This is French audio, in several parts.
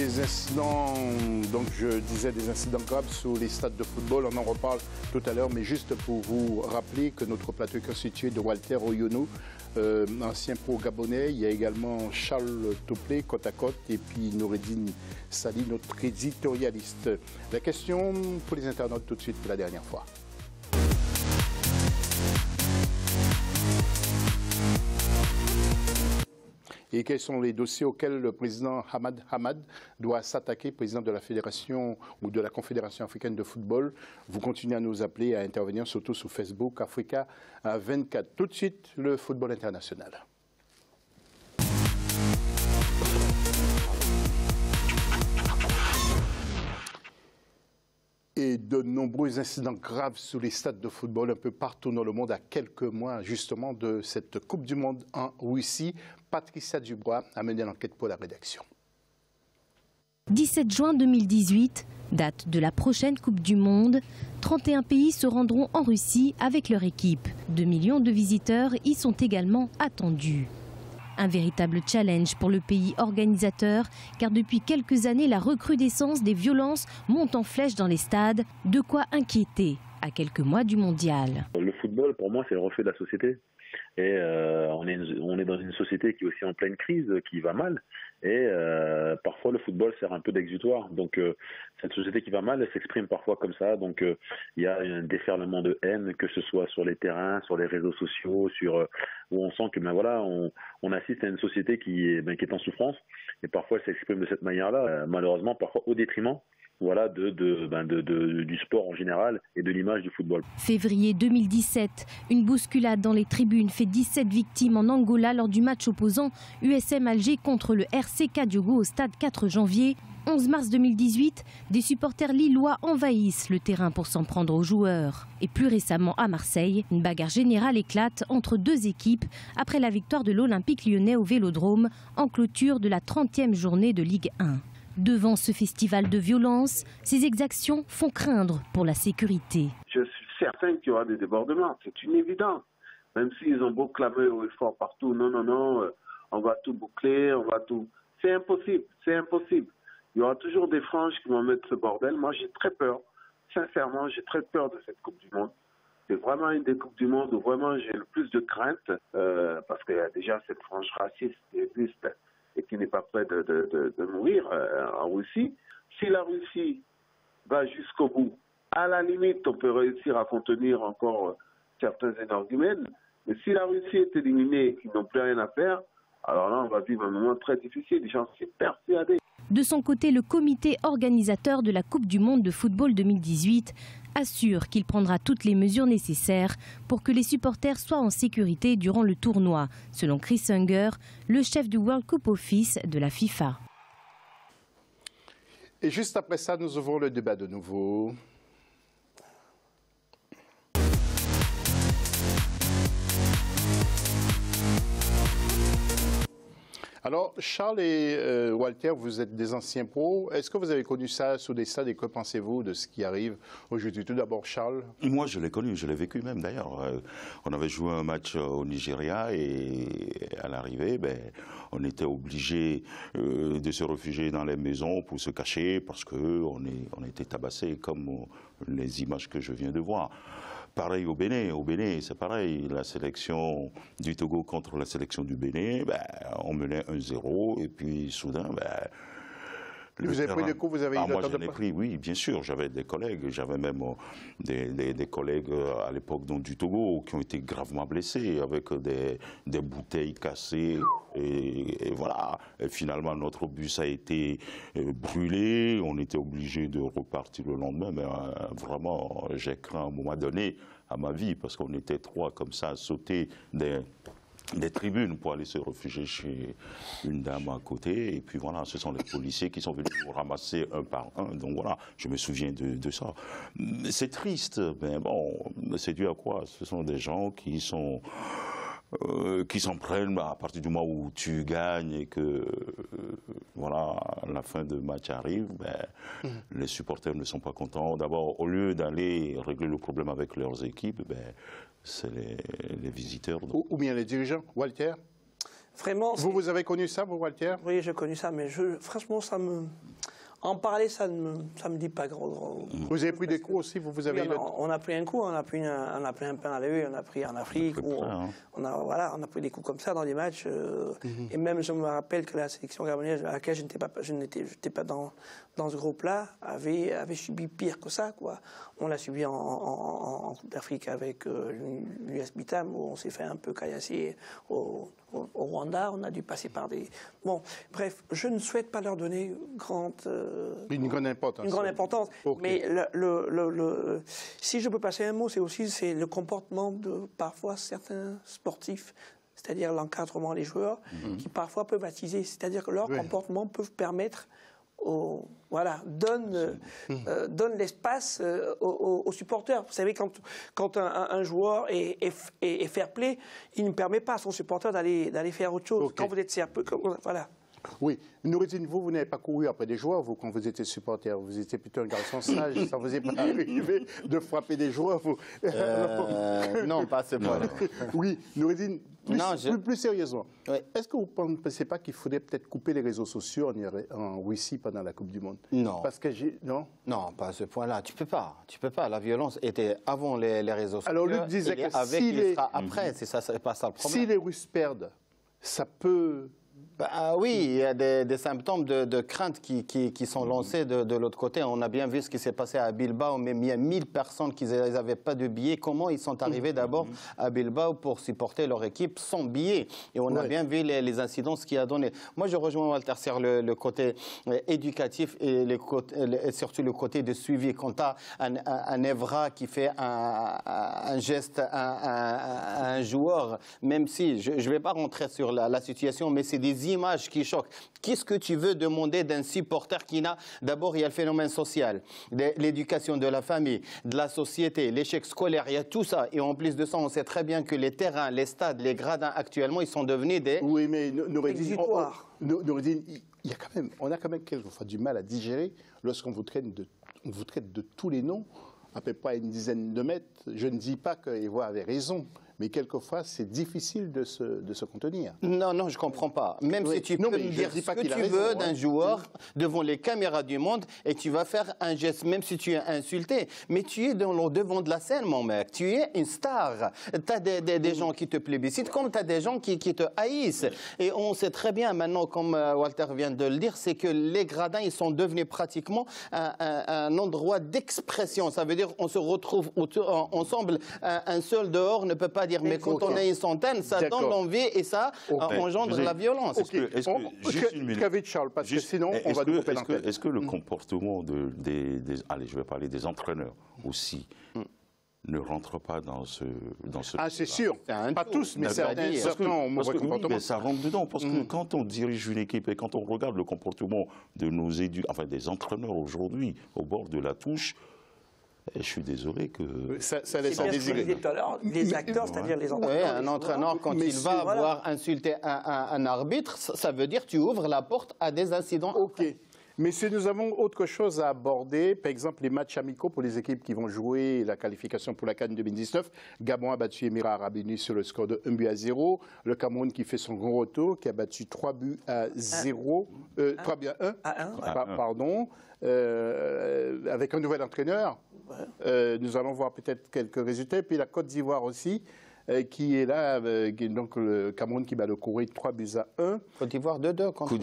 des incidents, donc je disais des incidents graves sur les stades de football, on en reparle tout à l'heure, mais juste pour vous rappeler que notre plateau est constitué de Walter Oyono, ancien pro gabonais, il y a également Charles Toplé, côte à côte, et puis Noureddine Sali, notre éditorialiste. La question pour les internautes tout de suite pour la dernière fois. Et quels sont les dossiers auxquels le président Hamad doit s'attaquer, président de la Fédération ou de la Confédération africaine de football? Vous continuez à nous appeler, à intervenir surtout sur Facebook, Africa 24. Tout de suite, le football international. Et de nombreux incidents graves sous les stades de football un peu partout dans le monde à quelques mois justement de cette Coupe du Monde en Russie. Patricia Dubois a mené l'enquête pour la rédaction. 17 juin 2018, date de la prochaine Coupe du Monde. 31 pays se rendront en Russie avec leur équipe. 2 millions de visiteurs y sont également attendus. Un véritable challenge pour le pays organisateur, car depuis quelques années, la recrudescence des violences monte en flèche dans les stades, de quoi inquiéter à quelques mois du mondial. Le football, pour moi, c'est le reflet de la société. Et on est dans une société qui est aussi en pleine crise, qui va mal. Et parfois, le football sert un peu d'exutoire. Donc, cette société qui va mal, elle s'exprime parfois comme ça. Donc, il y a un déferlement de haine, que ce soit sur les terrains, sur les réseaux sociaux, où on sent que voilà, on assiste à une société qui est en souffrance. Et parfois, elle s'exprime de cette manière-là, malheureusement, parfois au détriment. Voilà, du sport en général et de l'image du football. Février 2017, une bousculade dans les tribunes fait 17 victimes en Angola lors du match opposant USM Alger contre le RC Kadiogo au stade 4 janvier. 11 mars 2018, des supporters lillois envahissent le terrain pour s'en prendre aux joueurs. Et plus récemment à Marseille, une bagarre générale éclate entre deux équipes après la victoire de l'Olympique lyonnais au Vélodrome en clôture de la 30e journée de Ligue 1. Devant ce festival de violence, ces exactions font craindre pour la sécurité. Je suis certain qu'il y aura des débordements, c'est une évidence. Même s'ils ont beau clamer au effort partout, non, on va tout boucler, on va tout... C'est impossible, c'est impossible. Il y aura toujours des franges qui vont mettre ce bordel. Moi, j'ai très peur. Sincèrement, j'ai très peur de cette Coupe du Monde. C'est vraiment une des Coupes du Monde où vraiment j'ai le plus de crainte, parce qu'il y a déjà cette frange raciste qui existe et qui n'est pas prêt de mourir en Russie. Si la Russie va jusqu'au bout, à la limite, on peut réussir à contenir encore certains énergumènes, mais si la Russie est éliminée et qu'ils n'ont plus rien à faire, alors là, on va vivre un moment très difficile, j'en suis persuadé. De son côté, le comité organisateur de la Coupe du Monde de football 2018 assure qu'il prendra toutes les mesures nécessaires pour que les supporters soient en sécurité durant le tournoi, selon Chris Unger, le chef du World Cup Office de la FIFA. Et juste après ça, nous ouvrons le débat de nouveau. Alors, Charles et Walter, vous êtes des anciens pros. Est-ce que vous avez connu ça sous des stades et que pensez-vous de ce qui arrive aujourd'hui? Tout d'abord, Charles. Moi, je l'ai connu, je l'ai vécu même d'ailleurs. On avait joué un match au Nigeria et à l'arrivée, on était obligé de se réfugier dans les maisons pour se cacher parce qu'on était tabassés comme les images que je viens de voir. Pareil au Bénin, c'est pareil. La sélection du Togo contre la sélection du Bénin, on menait 1-0 et puis soudain, vous avez pris des coups, vous avez eu le temps de... Moi, j'en ai pris, oui, bien sûr. J'avais des collègues, j'avais même des collègues à l'époque du Togo qui ont été gravement blessés avec des bouteilles cassées. Et voilà. Et finalement, notre bus a été brûlé. On était obligé de repartir le lendemain. Mais vraiment, j'ai craint à un moment donné à ma vie parce qu'on était trois comme ça à sauter des tribunes pour aller se réfugier chez une dame à côté. Et puis voilà, ce sont les policiers qui sont venus nous ramasser un par un. Donc voilà, je me souviens de ça. C'est triste, mais bon, c'est dû à quoi? Ce sont des gens qui s'en prennent à partir du moment où tu gagnes et que voilà, la fin de match arrive, les supporters ne sont pas contents. D'abord, au lieu d'aller régler le problème avec leurs équipes, c'est les visiteurs. Ou bien les dirigeants. Walter? Vraiment. Vous avez connu ça, vous, Walter? Oui, j'ai connu ça, mais franchement, en parler, ça me dit pas grand. Vous avez pris des coups aussi, vous avez... Oui, on a pris un coup, on a pris un pain à l'œil, on a pris en Afrique, on a pris des coups comme ça dans des matchs. Et même, je me rappelle que la sélection gabonaise, à laquelle je n'étais pas dans ce groupe-là, avait subi pire que ça, quoi. On l'a subi en Coupe d'Afrique avec l'US Bitam, où on s'est fait un peu caillasser au Rwanda. On a dû passer par des... Bon, bref, je ne souhaite pas leur donner une grande importance. Une grande importance. Okay. Mais si je peux passer un mot, c'est le comportement de parfois certains sportifs, c'est-à-dire l'encadrement des joueurs, qui parfois peuvent attiser. C'est-à-dire que leur comportement peut permettre... donne l'espace aux supporters. Vous savez, quand un joueur est fair play, il ne permet pas à son supporter d'aller faire autre chose. Okay. Quand vous êtes sérieux, voilà. Oui. Noureddine, vous n'avez pas couru après des joueurs, vous, quand vous étiez supporter. Vous étiez plutôt un garçon sage, ça ne vous est pas arrivé de frapper des joueurs, vous. Non, pas à ce point-là. Oui, Noureddine, plus sérieusement, oui. Est-ce que vous ne pensez pas qu'il faudrait peut-être couper les réseaux sociaux en Russie pendant la Coupe du Monde? Non. Parce que non, pas à ce point-là. Tu peux pas. La violence était avant les réseaux sociaux. Alors, Luc disait que sera après, c'est pas ça le problème. Si les Russes perdent, ça peut... oui, il y a des symptômes de crainte qui sont lancés de l'autre côté. On a bien vu ce qui s'est passé à Bilbao, mais il y a 1000 personnes qui n'avaient pas de billets. Comment ils sont arrivés d'abord à Bilbao pour supporter leur équipe sans billets? Et on a bien vu les incidents, ce qui a donné. Moi, je rejoins Walter sur le côté éducatif et surtout le côté de suivi. Quand tu as un Evra qui fait un geste à un joueur, même si, je ne vais pas rentrer sur la situation, mais c'est des images qui choquent. Qu'est-ce que tu veux demander d'un supporter qui n'a... D'abord, il y a le phénomène social, l'éducation de la famille, de la société, l'échec scolaire, il y a tout ça. Et en plus de ça, on sait très bien que les terrains, les stades, les gradins actuellement, ils sont devenus des... Oui, mais Noureddine, on a quand même quelquefois du mal à digérer lorsqu'on vous traite de tous les noms, à peu près à une dizaine de mètres. Je ne dis pas qu'Evoa avait raison, mais quelquefois, c'est difficile de se contenir. Non, je ne comprends pas. Même si tu peux me dire ce que tu veux d'un joueur devant les caméras du monde et tu vas faire un geste, même si tu es insulté, mais tu es dans le devant de la scène, mon mec. Tu es une star. Tu as des gens qui te plébiscitent, comme tu as des gens qui te haïssent. Et on sait très bien maintenant, comme Walter vient de le dire, c'est que les gradins, ils sont devenus pratiquement un endroit d'expression. Ça veut dire qu'on se retrouve ensemble. Un seul dehors ne peut pas dire, mais quand on est une centaine, ça donne l'envie et ça engendre la violence. Juste une minute. Très vite, Charles, parce que sinon, on va nous couper l'antenne. Est-ce que le comportement allez, je vais parler des entraîneurs aussi, ne rentre pas dans ce Ah, c'est sûr. Pas tous, mais certains ont mauvais comportement. Mais ça rentre dedans, parce que quand on dirige une équipe et quand on regarde le comportement de des entraîneurs aujourd'hui au bord de la touche, je suis désolé que... Ça laisse à désirer. Les acteurs, c'est-à-dire les entraîneurs. Oui, un entraîneur, quand il va voir insulter un arbitre, ça veut dire que tu ouvres la porte à des incidents. OK. Mais si nous avons autre chose à aborder, par exemple les matchs amicaux pour les équipes qui vont jouer la qualification pour la CAN 2019, Gabon a battu Émirats Arabes Unis sur le score de 1-0. Le Cameroun qui fait son grand retour, qui a battu 3-0, 3-1, pardon, avec un nouvel entraîneur. Nous allons voir peut-être quelques résultats. Et puis la Côte d'Ivoire aussi, qui est là, donc le Cameroun qui bat le Koweït 3-1. Côte d'Ivoire 2-2 contre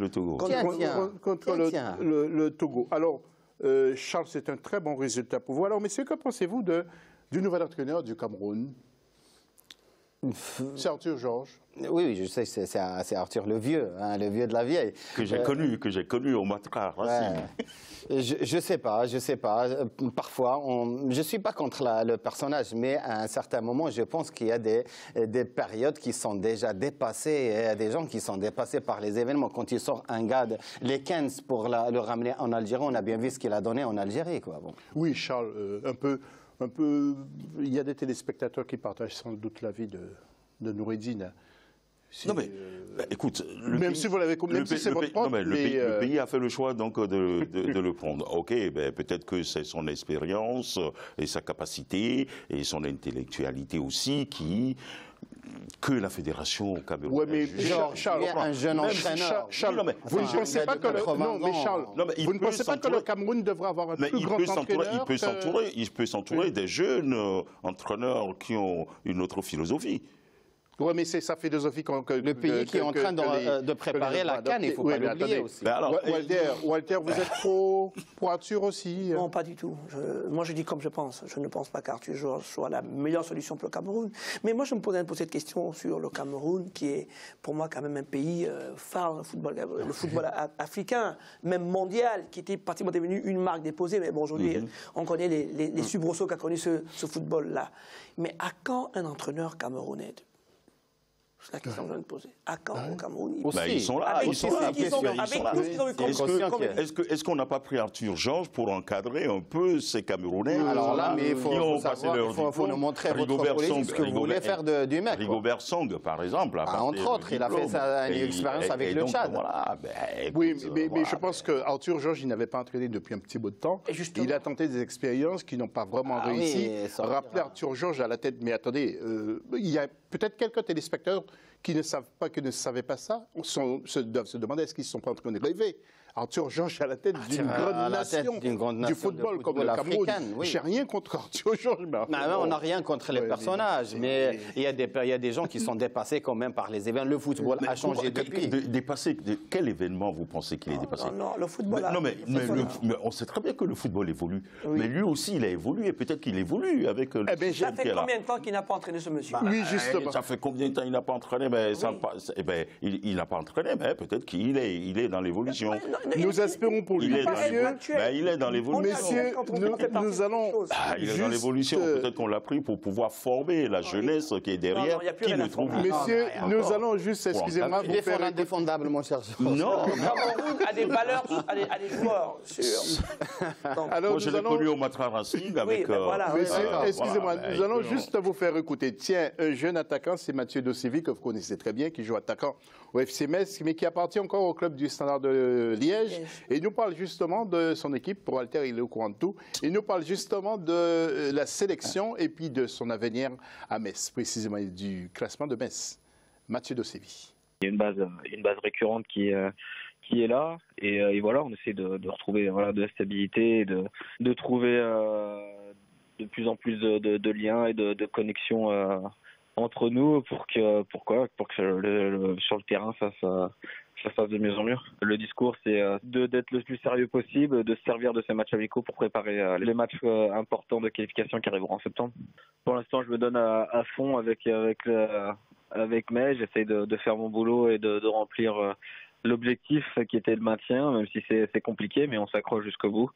le Togo. Contre le Togo. Alors, Charles, c'est un très bon résultat pour vous. Alors, messieurs, que pensez-vous du nouvel entraîneur du Cameroun? C'est Arthur Georges. Oui, je sais, c'est Arthur le vieux, le vieux de la vieille. Que j'ai connu au Matra. Je sais pas. Parfois, je suis pas contre le personnage, mais à un certain moment, je pense qu'il y a des périodes qui sont déjà dépassées. Il y a des gens qui sont dépassés par les événements. Quand il sort un gars, les 15 pour le ramener en Algérie, on a bien vu ce qu'il a donné en Algérie, quoi. Bon. Oui, Charles, un peu, il y a des téléspectateurs qui partagent sans doute l'avis de Noureddine. Non mais, écoute, le pays a fait le choix donc de le prendre. Ok, peut-être que c'est son expérience et sa capacité et son intellectualité aussi qui que la fédération camerounaise. Oui, mais Charles, un jeune entraîneur. Charles, vous ne pensez pas que vous ne pensez pas que le Cameroun devrait avoir un plus grand entraîneur? Il peut s'entourer des jeunes entraîneurs qui ont une autre philosophie. Oui, mais c'est sa philosophie le pays qui est en train de préparer la CAN, il ne faut pas l'oublier aussi. Walter, vous êtes pro Arthur aussi? Non, pas du tout. Moi, je dis comme je pense. Je ne pense pas qu'Arthur Georges soit la meilleure solution pour le Cameroun. Mais moi, je me posais cette question sur le Cameroun, qui est pour moi quand même un pays phare le football africain, même mondial, qui était pratiquement devenu une marque déposée. Mais bon, aujourd'hui, on connaît les soubresauts qu'a connu ce football-là. Mais à quand un entraîneur camerounais? C'est la question que je viens de poser. À quand au Cameroun? Ils sont là. Avec tout ce qu'ils ont eu comme... Est-ce qu'on n'a pas pris Arthur Georges pour encadrer un peu ces Camerounais? Alors là, mais il faut nous montrer votre politique, ce que vous voulez faire du mec. Rigobert Song, par exemple. Entre autres, il a fait une expérience avec le Tchad. Oui, mais je pense qu'Arthur Georges, il n'avait pas entraîné depuis un petit bout de temps. Il a tenté des expériences qui n'ont pas vraiment réussi. Rappelez Arthur Georges à la tête, mais attendez, il y a peut-être quelques téléspectateurs qui ne savaient pas ça, doivent se demander est-ce qu'ils ne sont pas en train de rêver. Arthur Georges à la tête d'une grande nation du football comme le Cameroun. Je n'ai rien contre Arthur Georges. On n'a rien contre les personnages, mais il y a des gens qui sont dépassés quand même par les événements. Le football a changé depuis. Dépassé, quel événement vous pensez qu'il est dépassé? Non, le football mais on sait très bien que le football évolue. Mais lui aussi, il a évolué. Peut-être qu'il évolue avec le... Ça fait combien de temps qu'il n'a pas entraîné ce monsieur? Oui, justement. Ça fait combien de temps il n'a pas entraîné? Il n'a pas entraîné, mais peut-être qu'il est dans l'évolution. Nous espérons pour lui. Il est dans l'évolution. Messieurs, nous allons. Il est dans l'évolution. Peut-être qu'on l'a pris pour pouvoir former la jeunesse qui est derrière, qui ne trouve pas. Messieurs, nous allons juste, excusez-moi, vous faire indéfendable, mon cher. Non. Le Cameroun a des valeurs, a des joueurs sûrs. Moi, je l'ai connu au Matra Racing avec. Messieurs, excusez-moi, nous allons juste vous faire écouter. Tiens, un jeune attaquant, c'est Mathieu Dosevi, que vous connaissez très bien, qui joue attaquant au FC Metz, mais qui appartient encore au club du Standard de Liège. Et il nous parle justement de son équipe. Pour Walter, il est au courant de tout. Il nous parle justement de la sélection et puis de son avenir à Metz, précisément du classement de Metz. Mathieu Dosevi. Il y a une base récurrente qui est là et voilà, on essaie de retrouver de la stabilité, de trouver de plus en plus de liens et de connexions entre nous pour que sur le terrain ça se fasse de mieux en mieux. Le discours, c'est d'être le plus sérieux possible, de se servir de ces matchs amicaux pour préparer les matchs importants de qualification qui arriveront en septembre. Pour l'instant, je me donne à fond avec May. J'essaye de faire mon boulot et de remplir l'objectif qui était le maintien, même si c'est compliqué, mais on s'accroche jusqu'au bout.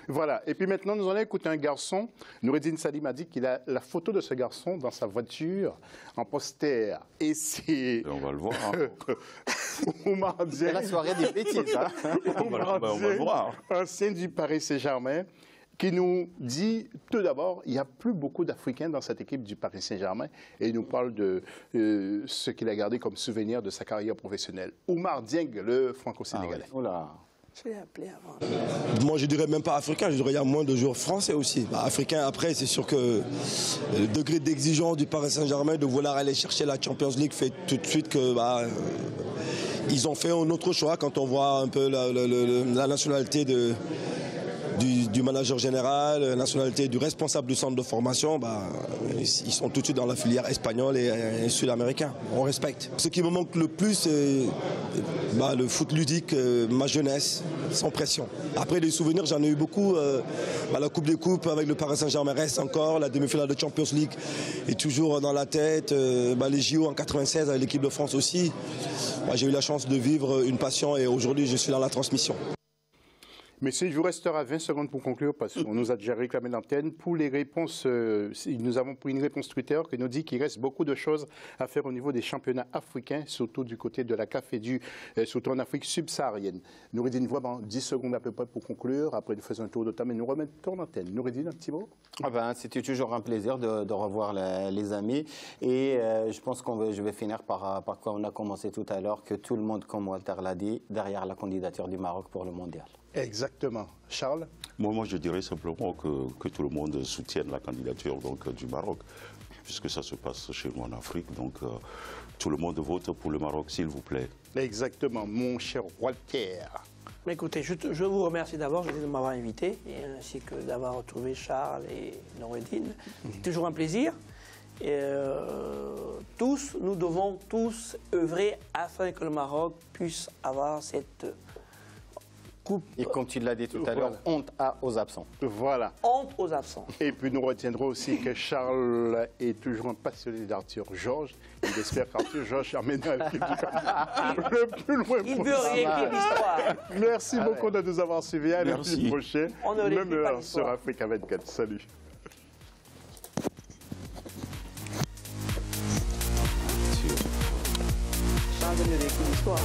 Voilà. Et puis maintenant, nous allons écouter un garçon. Noureddine Salim a dit qu'il a la photo de ce garçon dans sa voiture en poster. Et c'est... On va le voir. Oumar Dieng. C'est la soirée des bêtises. On va le voir. Ancien du Paris Saint-Germain, qui nous dit, tout d'abord, il n'y a plus beaucoup d'Africains dans cette équipe du Paris Saint-Germain. Et il nous parle de ce qu'il a gardé comme souvenir de sa carrière professionnelle. Oumar Dieng, le franco-sénégalais. Moi, je dirais même pas africain, je dirais il y a moins de joueurs français aussi. Africain, après, c'est sûr que le degré d'exigence du Paris Saint-Germain de vouloir aller chercher la Champions League fait tout de suite que ils ont fait un autre choix quand on voit un peu la nationalité du manager général, la nationalité du responsable du centre de formation, ils sont tout de suite dans la filière espagnole et sud-américaine. On respecte. Ce qui me manque le plus, c'est le foot ludique, ma jeunesse, sans pression. Après, des souvenirs, j'en ai eu beaucoup. La Coupe des Coupes avec le Paris Saint-Germain reste encore, la demi-finale de Champions League est toujours dans la tête, les JO en 96 avec l'équipe de France aussi. J'ai eu la chance de vivre une passion et aujourd'hui, je suis dans la transmission. Messieurs, il vous restera 20 secondes pour conclure parce qu'on nous a déjà réclamé l'antenne. Pour les réponses, nous avons pris une réponse Twitter qui nous dit qu'il reste beaucoup de choses à faire au niveau des championnats africains, surtout du côté de la CAF et surtout en Afrique subsaharienne. Noureddine, vraiment 10 secondes à peu près pour conclure. Après, nous faisons un tour de table et nous remettons l'antenne. Noureddine, un petit mot? C'était toujours un plaisir de revoir les amis. Et je pense que je vais finir par quoi on a commencé tout à l'heure, que tout le monde, comme Walter l'a dit, derrière la candidature du Maroc pour le mondial. Exactement. Charles? Moi, je dirais simplement que tout le monde soutienne la candidature du Maroc. puisque ça se passe chez nous en Afrique. Donc tout le monde vote pour le Maroc, s'il vous plaît. Exactement, mon cher Walter. Mais écoutez, je vous remercie d'abord de m'avoir invité, et ainsi que d'avoir retrouvé Charles et Noureddine. C'est toujours un plaisir. Et, nous devons tous œuvrer afin que le Maroc puisse avoir cette coupe. Et comme tu l'as dit tout à l'heure, honte aux absents. Voilà. Honte aux absents. Et puis nous retiendrons aussi que Charles est toujours un passionné d'Arthur Georges. Il espère qu'Arthur Georges amènera le plus loin possible. Il veut réécrire l'histoire. Merci beaucoup de nous avoir suivis. À lundi prochain. On ne même réécrit pas heure sur l'histoire. Africa 24. Salut. Charles veut réécrire l'histoire.